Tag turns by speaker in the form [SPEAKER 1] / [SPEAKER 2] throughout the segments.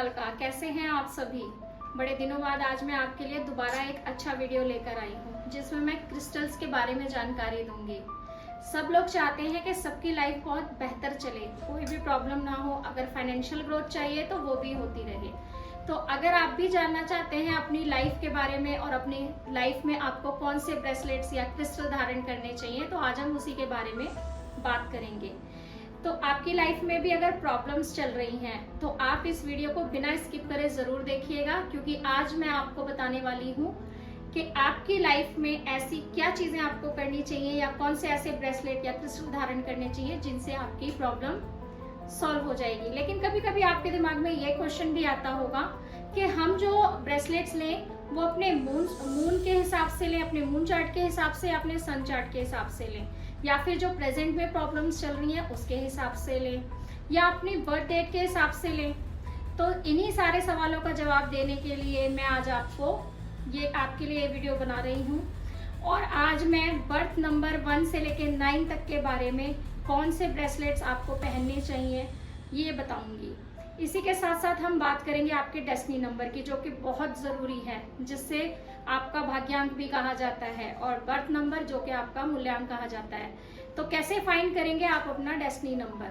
[SPEAKER 1] काल का। कैसे हैं आप सभी? बड़े दिनों बाद आज मैं आपके लिए दोबारा एक अच्छा वीडियो लेकर आई हूँ जिसमें मैं क्रिस्टल्स के बारे में जानकारी दूंगी। सब लोग चाहते हैं कि सबकी लाइफ बहुत बेहतर चले, कोई भी प्रॉब्लम ना हो। अगर फाइनेंशियल ग्रोथ चाहिए तो वो भी होती रहे। तो अगर आप भी जानना चाहते हैं अपनी लाइफ के बारे में और अपनी लाइफ में आपको कौन से ब्रेसलेट्स या क्रिस्टल धारण करने चाहिए, तो आज हम उसी के बारे में बात करेंगे। तो आपकी लाइफ में भी अगर प्रॉब्लम्स चल रही हैं तो आप इस वीडियो को बिना स्किप करे ज़रूर देखिएगा, क्योंकि आज मैं आपको बताने वाली हूँ कि आपकी लाइफ में ऐसी क्या चीज़ें आपको करनी चाहिए या कौन से ऐसे ब्रेसलेट या क्रिस्टल धारण करने चाहिए जिनसे आपकी प्रॉब्लम सॉल्व हो जाएगी। लेकिन कभी कभी आपके दिमाग में ये क्वेश्चन भी आता होगा कि हम जो ब्रेसलेट्स लें वो अपने मून के हिसाब से लें, अपने मून चार्ट के हिसाब से, अपने सन चार्ट के हिसाब से लें, या फिर जो प्रेजेंट में प्रॉब्लम्स चल रही हैं उसके हिसाब से लें, या अपनी बर्थ डेट के हिसाब से लें। तो इन्हीं सारे सवालों का जवाब देने के लिए मैं आज आपके लिए ये वीडियो बना रही हूँ। और आज मैं बर्थ नंबर 1 से लेकर 9 तक के बारे में कौन से ब्रेसलेट्स आपको पहनने चाहिए ये बताऊंगी। इसी के साथ साथ हम बात करेंगे आपके डेस्टिनी नंबर की, जो कि बहुत ज़रूरी है, जिससे आपका भाग्यांक भी कहा जाता है, और बर्थ नंबर जो कि आपका मूल्यांक कहा जाता है। तो कैसे फाइंड करेंगे आप अपना destiny number?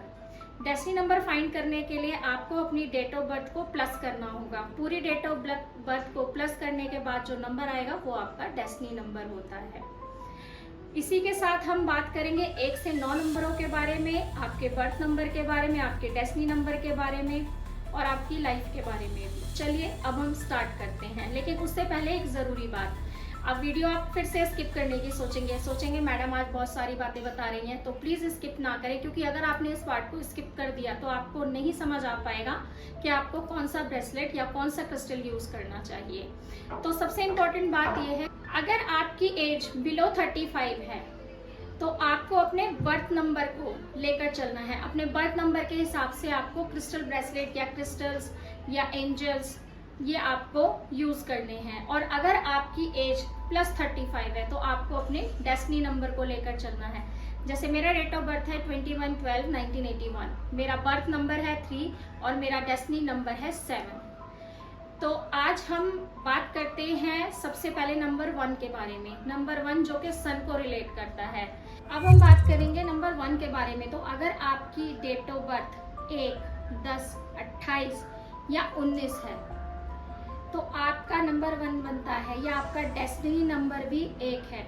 [SPEAKER 1] Destiny number find करने के लिए आपको अपनी डेट ऑफ बर्थ को प्लस करना होगा। पूरी डेट ऑफ बर्थ को प्लस करने के बाद जो नंबर आएगा वो आपका डेस्टिनी नंबर होता है। इसी के साथ हम बात करेंगे 1 से 9 नंबरों के बारे में, आपके बर्थ नंबर के बारे में, आपके डेस्टिनी नंबर के बारे में और आपकी लाइफ के बारे में भी। चलिए अब हम स्टार्ट करते हैं, लेकिन उससे पहले एक ज़रूरी बात। अब वीडियो आप फिर से स्किप करने की सोचेंगे मैडम आज बहुत सारी बातें बता रही हैं, तो प्लीज़ स्किप ना करें, क्योंकि अगर आपने इस पार्ट को स्किप कर दिया तो आपको नहीं समझ आ पाएगा कि आपको कौन सा ब्रेसलेट या कौन सा क्रिस्टल यूज़ करना चाहिए। तो सबसे इम्पोर्टेंट बात यह है, अगर आपकी एज बिलो 35 है तो आपको अपने बर्थ नंबर को लेकर चलना है। अपने बर्थ नंबर के हिसाब से आपको क्रिस्टल ब्रेसलेट या क्रिस्टल्स या एंजल्स ये आपको यूज़ करने हैं। और अगर आपकी एज प्लस 35 है तो आपको अपने डेस्टिनी नंबर को लेकर चलना है। जैसे मेरा डेट ऑफ बर्थ है 21/12/1981, मेरा बर्थ नंबर है 3 और मेरा डेस्टिनी नंबर है 7। तो आज हम बात करते हैं सबसे पहले नंबर 1 के बारे में। नंबर 1 जो कि सन को रिलेट करता है। अब हम बात करेंगे नंबर 1 के बारे में। तो अगर आपकी डेट ऑफ बर्थ 1, 10, 28 या 19 है तो आपका नंबर 1 बनता है, या आपका डेस्टिनी नंबर भी 1 है,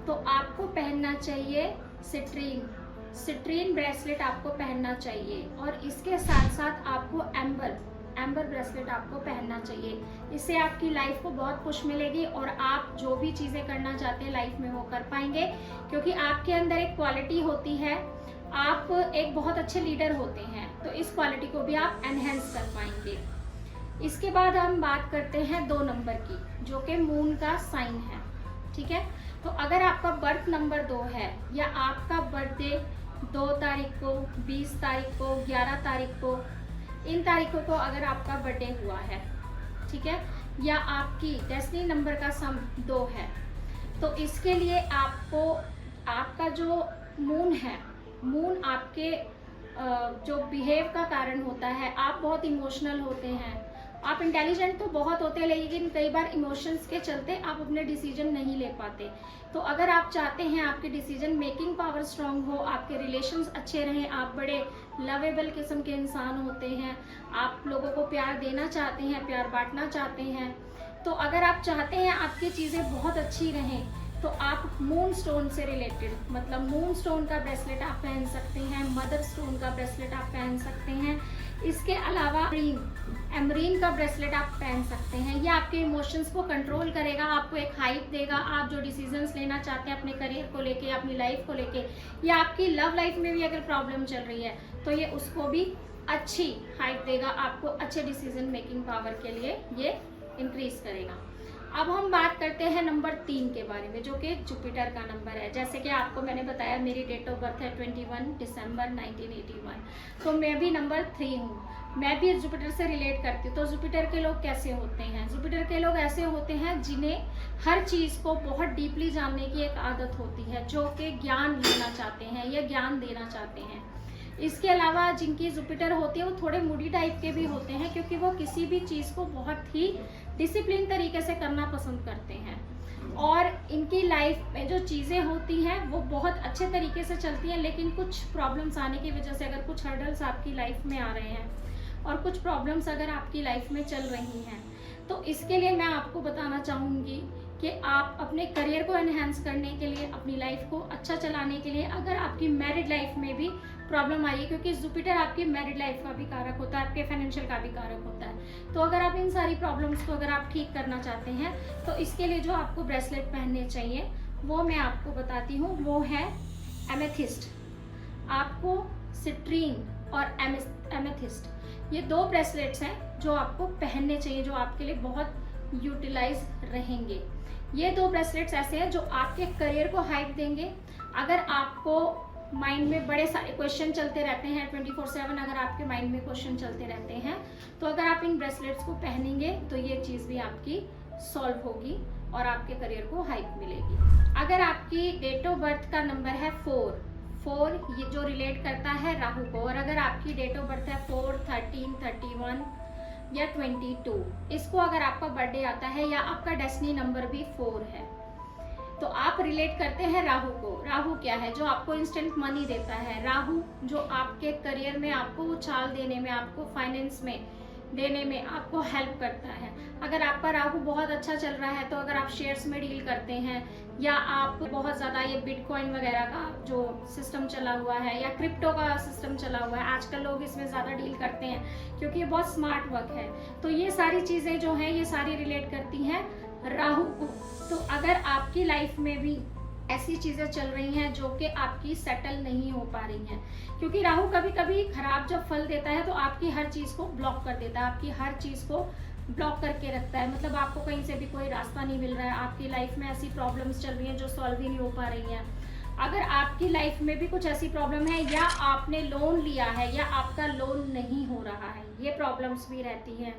[SPEAKER 1] तो आपको पहनना चाहिए सिट्रीन ब्रेसलेट आपको पहनना चाहिए। और इसके साथ साथ आपको एम्बर ब्रेसलेट आपको पहनना चाहिए। इससे आपकी लाइफ को बहुत पुश मिलेगी और आप जो भी चीज़ें करना चाहते हैं लाइफ में वो कर पाएंगे, क्योंकि आपके अंदर एक क्वालिटी होती है, आप एक बहुत अच्छे लीडर होते हैं, तो इस क्वालिटी को भी आप एनहेंस कर पाएंगे। इसके बाद हम बात करते हैं 2 नंबर की, जो कि मून का साइन है। ठीक है, तो अगर आपका बर्थ नंबर 2 है या आपका बर्थडे 2 तारीख को, 20 तारीख को, 11 तारीख को, इन तारीखों को अगर आपका बर्थडे हुआ है, ठीक है, या आपकी डेस्टिनी नंबर का सम 2 है, तो इसके लिए आपको आपका जो मून है, मून आपके जो बिहेव का कारण होता है। आप बहुत इमोशनल होते हैं, आप इंटेलिजेंट तो बहुत होते हैं, लेकिन कई बार इमोशंस के चलते आप अपने डिसीजन नहीं ले पाते। तो अगर आप चाहते हैं आपकी डिसीजन मेकिंग पावर स्ट्रांग हो, आपके रिलेशंस अच्छे रहें, आप बड़े लवेबल किस्म के इंसान होते हैं, आप लोगों को प्यार देना चाहते हैं, प्यार बांटना चाहते हैं, तो अगर आप चाहते हैं आपकी चीज़ें बहुत अच्छी रहें, तो आप मून स्टोन से रिलेटेड, मतलब मून स्टोन का ब्रेसलेट आप पहन सकते हैं, मदर स्टोन का ब्रेसलेट आप पहन सकते हैं। इसके अलावा एमरीन का ब्रेसलेट आप पहन सकते हैं। ये आपके इमोशंस को कंट्रोल करेगा, आपको एक हाइप देगा। आप जो डिसीजंस लेना चाहते हैं अपने करियर को लेके, अपनी लाइफ को लेके, या आपकी लव लाइफ में भी अगर प्रॉब्लम चल रही है तो ये उसको भी अच्छी हाइप देगा, आपको अच्छे डिसीजन मेकिंग पावर के लिए ये इंक्रीज करेगा। अब हम बात करते हैं नंबर 3 के बारे में, जो कि जुपिटर का नंबर है। जैसे कि आपको मैंने बताया मेरी डेट ऑफ बर्थ है 21 दिसंबर 1981, तो मैं भी नंबर 3 हूँ। मैं भी जुपिटर से रिलेट करती हूँ। तो जुपिटर के लोग कैसे होते हैं? जुपिटर के लोग ऐसे होते हैं जिन्हें हर चीज़ को बहुत डीपली जानने की एक आदत होती है, जो कि ज्ञान लेना चाहते हैं या ज्ञान देना चाहते हैं। इसके अलावा जिनकी जुपिटर होती है वो थोड़े मूडी टाइप के भी होते हैं, क्योंकि वो किसी भी चीज़ को बहुत ही डिसिप्लिन तरीके से करना पसंद करते हैं। और इनकी लाइफ में जो चीज़ें होती हैं वो बहुत अच्छे तरीके से चलती हैं, लेकिन कुछ प्रॉब्लम्स आने की वजह से, अगर कुछ हर्डल्स आपकी लाइफ में आ रहे हैं और कुछ प्रॉब्लम्स अगर आपकी लाइफ में चल रही हैं, तो इसके लिए मैं आपको बताना चाहूँगी कि आप अपने करियर को एनहांस करने के लिए, अपनी लाइफ को अच्छा चलाने के लिए, अगर आपकी मैरिड लाइफ में भी प्रॉब्लम आई है, क्योंकि जुपिटर आपकी मैरिड लाइफ का भी कारक होता है, आपके फाइनेंशियल का भी कारक होता है, तो अगर आप इन सारी प्रॉब्लम्स को अगर आप ठीक करना चाहते हैं तो इसके लिए जो आपको ब्रेसलेट पहनने चाहिए वो मैं आपको बताती हूँ। वो है एमेथिस्ट। आपको सिट्रीन और एमेथिस्ट, ये 2 ब्रेसलेट्स हैं जो आपको पहनने चाहिए, जो आपके लिए बहुत यूटिलाइज रहेंगे। ये 2 ब्रेसलेट्स ऐसे हैं जो आपके करियर को हाइप देंगे। अगर आपको माइंड में बड़े सारे क्वेश्चन चलते रहते हैं 24/7, अगर आपके माइंड में क्वेश्चन चलते रहते हैं, तो अगर आप इन ब्रेसलेट्स को पहनेंगे तो ये चीज़ भी आपकी सॉल्व होगी और आपके करियर को हाइप मिलेगी। अगर आपकी डेट ऑफ बर्थ का नंबर है 4, ये जो रिलेट करता है राहु को, और अगर आपकी डेट ऑफ बर्थ है 4, 13, 31 या 22, इसको अगर आपका बर्थडे आता है या आपका डेस्टिनी नंबर भी 4 है, तो आप रिलेट करते हैं राहु को। राहु क्या है? जो आपको इंस्टेंट मनी देता है। राहु जो आपके करियर में आपको उछाल देने में, आपको फाइनेंस में देने में आपको हेल्प करता है। अगर आपका राहु बहुत अच्छा चल रहा है तो अगर आप शेयर्स में डील करते हैं या आप बहुत ज़्यादा ये बिटकॉइन वगैरह का जो सिस्टम चला हुआ है या क्रिप्टो का सिस्टम चला हुआ है, आजकल लोग इसमें ज़्यादा डील करते हैं क्योंकि ये बहुत स्मार्ट वर्क है। तो ये सारी चीज़ें जो हैं ये सारी रिलेट करती हैं राहु को। तो अगर आपकी लाइफ में भी ऐसी चीज़ें चल रही हैं जो कि आपकी सेटल नहीं हो पा रही हैं, क्योंकि राहु कभी कभी खराब जब फल देता है तो आपकी हर चीज़ को ब्लॉक कर देता है, आपकी हर चीज़ को ब्लॉक करके रखता है। मतलब आपको कहीं से भी कोई रास्ता नहीं मिल रहा है, आपकी लाइफ में ऐसी प्रॉब्लम्स चल रही हैं जो सॉल्व ही नहीं हो पा रही हैं। अगर आपकी लाइफ में भी कुछ ऐसी प्रॉब्लम है या आपने लोन लिया है या आपका लोन नहीं हो रहा है, ये प्रॉब्लम्स भी रहती हैं।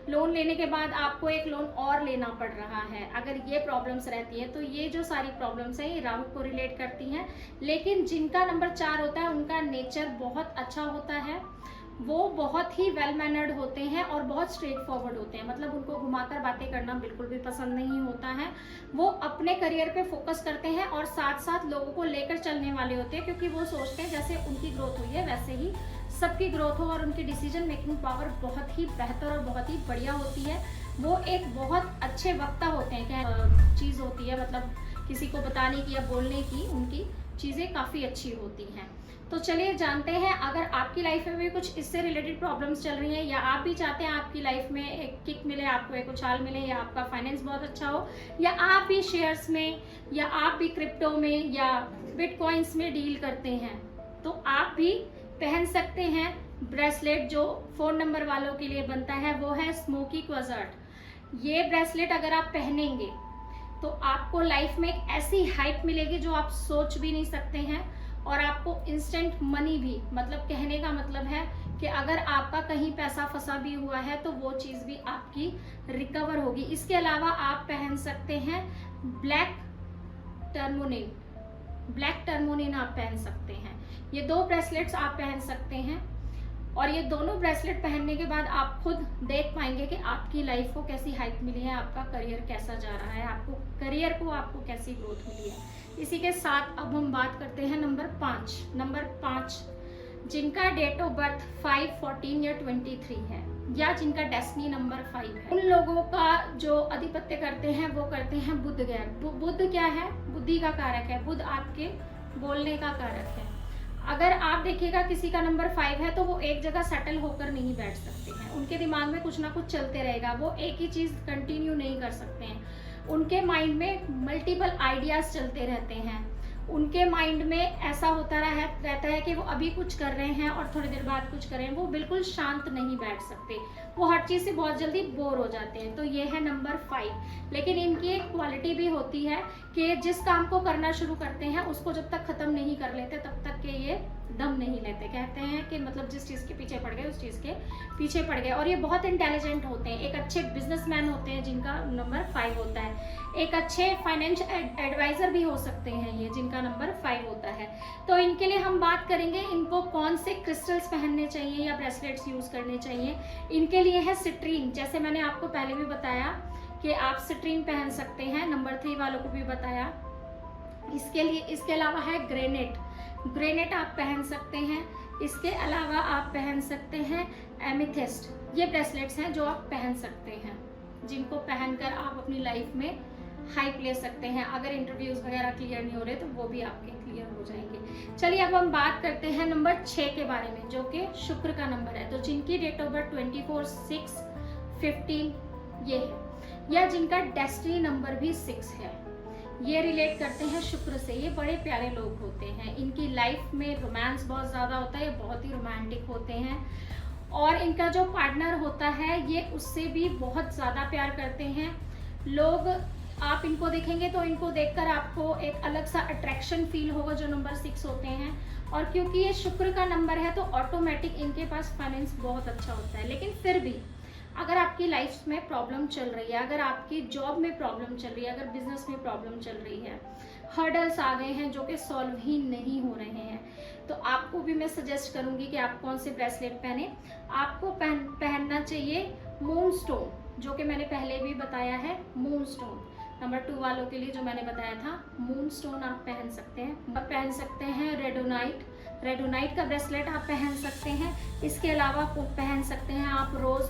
[SPEAKER 1] लोन लेने के बाद आपको एक लोन और लेना पड़ रहा है, अगर ये प्रॉब्लम्स रहती है तो ये जो सारी प्रॉब्लम्स हैं ये राहु को रिलेट करती हैं। लेकिन जिनका नंबर 4 होता है उनका नेचर बहुत अच्छा होता है, वो बहुत ही वेल मैनर्ड होते हैं और बहुत स्ट्रेट फॉरवर्ड होते हैं। मतलब उनको घुमाकर बातें करना बिल्कुल भी पसंद नहीं होता है। वो अपने करियर पे फोकस करते हैं और साथ साथ लोगों को लेकर चलने वाले होते हैं, क्योंकि वो सोचते हैं जैसे उनकी ग्रोथ हुई है वैसे ही सबकी ग्रोथ हो, और उनकी डिसीजन मेकिंग पावर बहुत ही बेहतर और बहुत ही बढ़िया होती है। वो एक बहुत अच्छे वक्ता होते हैं, क्या चीज़ होती है, मतलब किसी को बताने की या बोलने की उनकी चीज़ें काफ़ी अच्छी होती हैं। तो चलिए जानते हैं, अगर आपकी लाइफ में भी कुछ इससे रिलेटेड प्रॉब्लम्स चल रही हैं या आप भी चाहते हैं आपकी लाइफ में एक किक मिले, आपको एक उछाल मिले, या आपका फाइनेंस बहुत अच्छा हो, या आप भी शेयर्स में या आप भी क्रिप्टो में या बिटकॉइंस में डील करते हैं, तो आप भी पहन सकते हैं ब्रेसलेट जो 4 नंबर वालों के लिए बनता है, वो है स्मोकी क्वाजर्ट। ये ब्रेसलेट अगर आप पहनेंगे तो आपको लाइफ में एक ऐसी हाइप मिलेगी जो आप सोच भी नहीं सकते हैं, और आपको इंस्टेंट मनी भी, मतलब कहने का मतलब है कि अगर आपका कहीं पैसा फंसा भी हुआ है तो वो चीज़ भी आपकी रिकवर होगी। इसके अलावा आप पहन सकते हैं ब्लैक टर्मोनिन आप पहन सकते हैं। ये 2 ब्रेसलेट्स आप पहन सकते हैं, और ये दोनों ब्रेसलेट पहनने के बाद आप खुद देख पाएंगे कि आपकी लाइफ को कैसी हाइप मिली है, आपका करियर कैसा जा रहा है, आपको कैसी ग्रोथ मिली है। इसी के साथ अब हम बात करते हैं नंबर 5, जिनका डेट ऑफ बर्थ 5, 14 या 23 है, या जिनका डेस्टिनी नंबर 5 है। उन लोगों का जो अधिपत्य करते हैं वो करते हैं बुध ग्रह। बुध क्या है? बुद्धि का कारक है। बुध आपके बोलने का कारक है। अगर आप देखिएगा किसी का नंबर 5 है तो वो एक जगह सेटल होकर नहीं बैठ सकते हैं, उनके दिमाग में कुछ ना कुछ चलते रहेगा, वो एक ही चीज़ कंटिन्यू नहीं कर सकते हैं। उनके माइंड में मल्टीपल आइडियाज़ चलते रहते हैं। उनके माइंड में ऐसा होता रहता है कि वो अभी कुछ कर रहे हैं और थोड़ी देर बाद कुछ कर रहे हैं, वो बिल्कुल शांत नहीं बैठ सकते, वो हर चीज़ से बहुत जल्दी बोर हो जाते हैं। तो ये है नंबर 5। लेकिन इनकी एक क्वालिटी भी होती है कि जिस काम को करना शुरू करते हैं उसको जब तक ख़त्म नहीं कर लेते तब तक के ये दम नहीं लेते, कहते हैं कि मतलब जिस चीज़ के पीछे पड़ गए उस चीज़ के पीछे पड़ गए। और ये बहुत इंटेलिजेंट होते हैं, एक अच्छे बिजनेसमैन होते हैं जिनका नंबर 5 होता है, एक अच्छे फाइनेंशियल एडवाइज़र भी हो सकते हैं ये जिनका नंबर 5 होता है। तो इनके लिए हम बात करेंगे इनको कौन से क्रिस्टल्स पहनने चाहिए या ब्रेसलेट्स यूज़ करने चाहिए। इनके लिए है सिट्रीन, जैसे मैंने आपको पहले भी बताया कि आप सिट्रीन पहन सकते हैं, नंबर 3 वालों को भी बताया। इसके अलावा है ग्रेनेट आप पहन सकते हैं। इसके अलावा आप पहन सकते हैं एमिथिस्ट। ये ब्रेसलेट्स हैं जो आप पहन सकते हैं, जिनको पहनकर आप अपनी लाइफ में हाइप ले सकते हैं। अगर इंटरव्यूज वगैरह क्लियर नहीं हो रहे तो वो भी आपके क्लियर हो जाएंगे। चलिए अब हम बात करते हैं नंबर 6 के बारे में, जो कि शुक्र का नंबर है। तो जिनकी डेट ऑफ बर्थ 24/6/15 ये है, या जिनका डेस्टिनी नंबर भी 6 है, ये रिलेट करते हैं शुक्र से। ये बड़े प्यारे लोग होते हैं, इनकी लाइफ में रोमांस बहुत ज़्यादा होता है, ये बहुत ही रोमांटिक होते हैं। और इनका जो पार्टनर होता है ये उससे भी बहुत ज़्यादा प्यार करते हैं। लोग आप इनको देखेंगे तो इनको देखकर आपको एक अलग सा अट्रैक्शन फील होगा जो नंबर 6 होते हैं। और क्योंकि ये शुक्र का नंबर है तो ऑटोमेटिक इनके पास फाइनेंस बहुत अच्छा होता है। लेकिन फिर भी अगर आपकी लाइफ में प्रॉब्लम चल रही है, अगर आपकी जॉब में प्रॉब्लम चल रही है, अगर बिजनेस में प्रॉब्लम चल रही है, हर्डल्स आ गए हैं जो कि सॉल्व ही नहीं हो रहे हैं, तो आपको भी मैं सजेस्ट करूंगी कि आप कौन से ब्रेसलेट पहने। आपको पहनना चाहिए मून स्टोन, जो कि मैंने पहले भी बताया है। मून स्टोन नंबर 2 वालों के लिए जो मैंने बताया था, मून स्टोन आप पहन सकते हैं। आप पहन सकते हैं रेडोनाइट का ब्रेसलेट आप पहन सकते हैं। इसके अलावा पहन सकते हैं आप रोज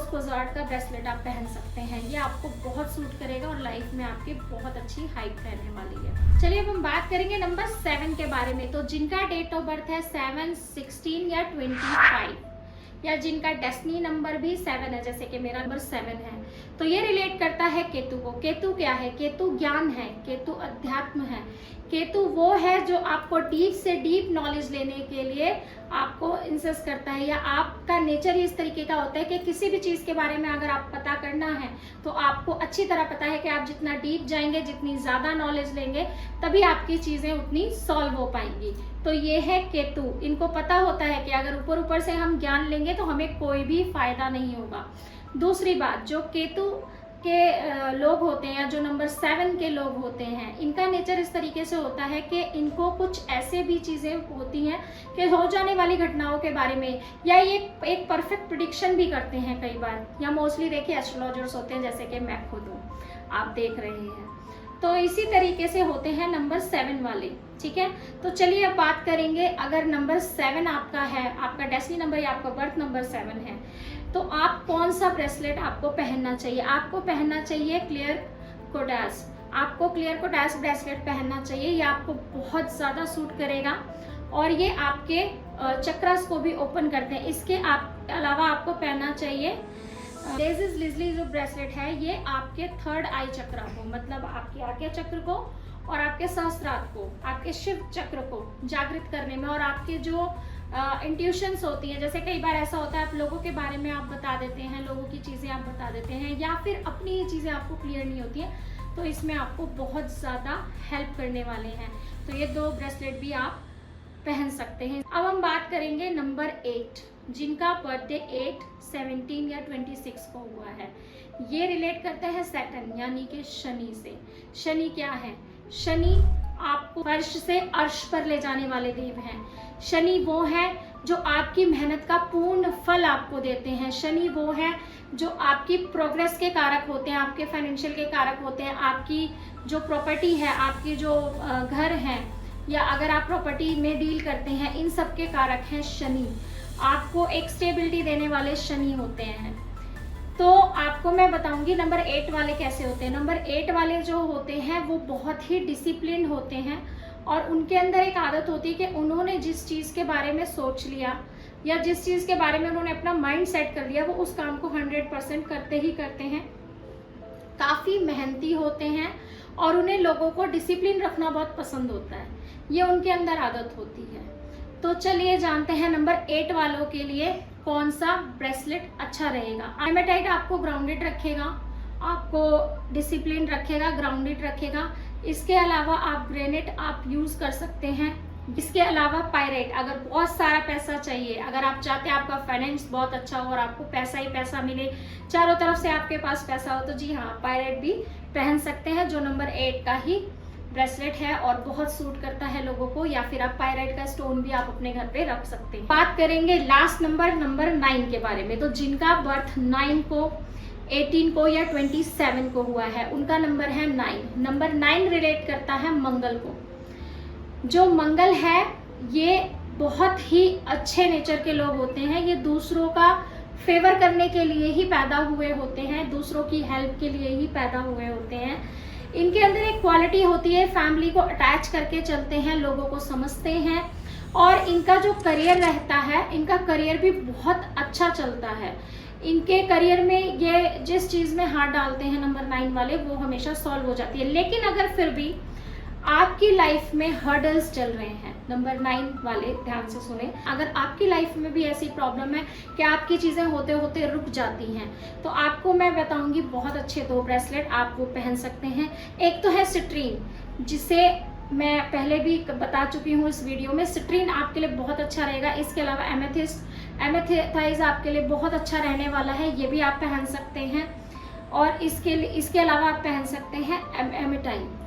[SPEAKER 1] क्वाजार्ड का ब्रेसलेट आप पहन सकते हैं। ये आपको बहुत सूट करेगा और लाइफ में आपकी बहुत अच्छी हाइप रहने वाली है। चलिए अब हम बात करेंगे नंबर 7 के बारे में। तो जिनका डेट ऑफ बर्थ है 7, 16 या 25, या जिनका डेस्टिनी नंबर भी 7 है, जैसे कि मेरा नंबर 7 है, तो ये रिलेट करता है केतु को। केतु क्या है? केतु ज्ञान है, केतु अध्यात्म है। केतु वो है जो आपको डीप से डीप नॉलेज लेने के लिए आपको इंसिस्ट करता है, या आपका नेचर ही इस तरीके का होता है कि किसी भी चीज़ के बारे में अगर आप पता करना है तो आपको अच्छी तरह पता है कि आप जितना डीप जाएंगे, जितनी ज़्यादा नॉलेज लेंगे, तभी आपकी चीज़ें उतनी सॉल्व हो पाएंगी। तो ये है केतु। इनको पता होता है कि अगर ऊपर ऊपर से हम ज्ञान लेंगे तो हमें कोई भी फायदा नहीं होगा। दूसरी बात, जो केतु के लोग होते हैं या जो नंबर 7 के लोग होते हैं, इनका नेचर इस तरीके से होता है कि इनको कुछ ऐसे भी चीज़ें होती हैं कि हो जाने वाली घटनाओं के बारे में, या ये एक परफेक्ट प्रिडिक्शन भी करते हैं कई बार, या मोस्टली देखिए एस्ट्रोलॉजर्स होते हैं, जैसे कि मैं खुद हूँ, आप देख रहे हैं। तो इसी तरीके से होते हैं नंबर 7 वाले, ठीक है। तो चलिए अब बात करेंगे, अगर नंबर 7 आपका है, आपका डेस्टिनी नंबर या आपका बर्थ नंबर 7 है, तो आप कौन सा ब्रेसलेट आपको पहनना चाहिए? आपको पहनना चाहिए क्लियर कोडास। आपको क्लियर कोडास ब्रेसलेट पहनना चाहिए, ये आपको बहुत ज़्यादा सूट करेगा और ये आपके चक्रास को भी ओपन करते हैं। इसके अलावा आपको पहनना चाहिए डेजिस लिजली जो ब्रेसलेट है, ये आपके 3rd आई चक्र को, मतलब आपके आज्ञा चक्र को और आपके सहस्त्रार को, आपके शिव चक्र को जागृत करने में, और आपके जो इंट्यूशंस होती हैं, जैसे कई बार ऐसा होता है आप लोगों के बारे में आप बता देते हैं, लोगों की चीज़ें आप बता देते हैं, या फिर अपनी ही चीज़ें आपको क्लियर नहीं होती हैं, तो इसमें आपको बहुत ज़्यादा हेल्प करने वाले हैं। तो ये 2 ब्रेसलेट भी आप पहन सकते हैं। अब हम बात करेंगे नंबर 8, जिनका बर्थडे 8, 17 या 26 को हुआ है। ये रिलेट करते हैं सैटर्न यानी कि शनि से। शनि क्या है? शनि आपको फर्श से अर्श पर ले जाने वाले देव हैं। शनि वो है जो आपकी मेहनत का पूर्ण फल आपको देते हैं। शनि वो है जो आपकी प्रोग्रेस के कारक होते हैं, आपके फाइनेंशियल के कारक होते हैं, आपकी जो प्रॉपर्टी है, आपकी जो घर है, या अगर आप प्रॉपर्टी में डील करते हैं, इन सब के कारक हैं शनि। आपको एक स्टेबिलिटी देने वाले शनि होते हैं। तो आपको मैं बताऊंगी नंबर 8 वाले कैसे होते हैं। नंबर 8 वाले जो होते हैं वो बहुत ही डिसिप्लिन होते हैं, और उनके अंदर एक आदत होती है कि उन्होंने जिस चीज़ के बारे में सोच लिया या जिस चीज़ के बारे में उन्होंने अपना माइंड सेट कर लिया, वो उस काम को 100% करते ही करते हैं। काफ़ी मेहनती होते हैं और उन्हें लोगों को डिसिप्लिन रखना बहुत पसंद होता है, ये उनके अंदर आदत होती है। तो चलिए जानते हैं नंबर 8 वालों के लिए कौन सा ब्रेसलेट अच्छा रहेगा। हेमेटाइट आपको ग्राउंडेड रखेगा, आपको डिसिप्लिन रखेगा, ग्राउंडेड रखेगा। इसके अलावा आप ग्रेनेट आप यूज़ कर सकते हैं, इसके अलावा पायरेट, अगर बहुत सारा पैसा चाहिए, अगर आप चाहते हैं आपका फाइनेंस बहुत अच्छा हो और आपको पैसा ही पैसा मिले, चारों तरफ से आपके पास पैसा हो, तो जी हाँ, पायरेट भी पहन सकते हैं, जो नंबर 8 का ही ब्रेसलेट है और बहुत सूट करता है लोगों को। या फिर आप पायरेट का स्टोन भी आप अपने घर पे रख सकते हैं। बात करेंगे लास्ट नंबर 9 के बारे में। तो जिनका बर्थ 9 को, 18 को या 27 को हुआ है, उनका नंबर है 9। नंबर 9 रिलेट करता है मंगल को। जो मंगल है ये बहुत ही अच्छे नेचर के लोग होते हैं। ये दूसरों का फेवर करने के लिए ही पैदा हुए होते हैं, दूसरों की हेल्प के लिए ही पैदा हुए होते हैं। इनके अंदर एक क्वालिटी होती है, फैमिली को अटैच करके चलते हैं, लोगों को समझते हैं। और इनका जो करियर रहता है, इनका करियर भी बहुत अच्छा चलता है। इनके करियर में ये जिस चीज़ में हाथ डालते हैं नंबर 9 वाले, वो हमेशा सॉल्व हो जाती है। लेकिन अगर फिर भी आपकी लाइफ में हर्डल्स चल रहे हैं, नंबर 9 वाले ध्यान से सुने, अगर आपकी लाइफ में भी ऐसी प्रॉब्लम है कि आपकी चीज़ें होते होते रुक जाती हैं, तो आपको मैं बताऊंगी बहुत अच्छे 2 ब्रेसलेट आप वो पहन सकते हैं। एक तो है सिट्रीन, जिसे मैं पहले भी बता चुकी हूँ इस वीडियो में। सिट्रीन आपके लिए बहुत अच्छा रहेगा। इसके अलावा एमेथाइज आपके लिए बहुत अच्छा रहने वाला है, ये भी आप पहन सकते हैं। और इसके अलावा आप पहन सकते हैं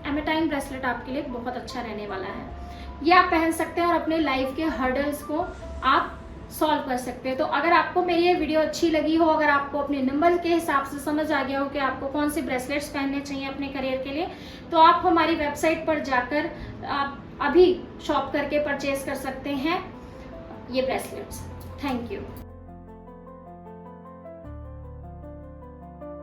[SPEAKER 1] एमेटाइन ब्रेसलेट आपके लिए बहुत अच्छा रहने वाला है। ये आप पहन सकते हैं और अपने लाइफ के हर्डल्स को आप सॉल्व कर सकते हैं। तो अगर आपको मेरी ये वीडियो अच्छी लगी हो, अगर आपको अपने नंबर के हिसाब से समझ आ गया हो कि आपको कौन से ब्रेसलेट्स पहनने चाहिए अपने करियर के लिए, तो आप हमारी वेबसाइट पर जाकर आप अभी शॉप करके परचेज कर सकते हैं ये ब्रेसलेट्स। Thank you.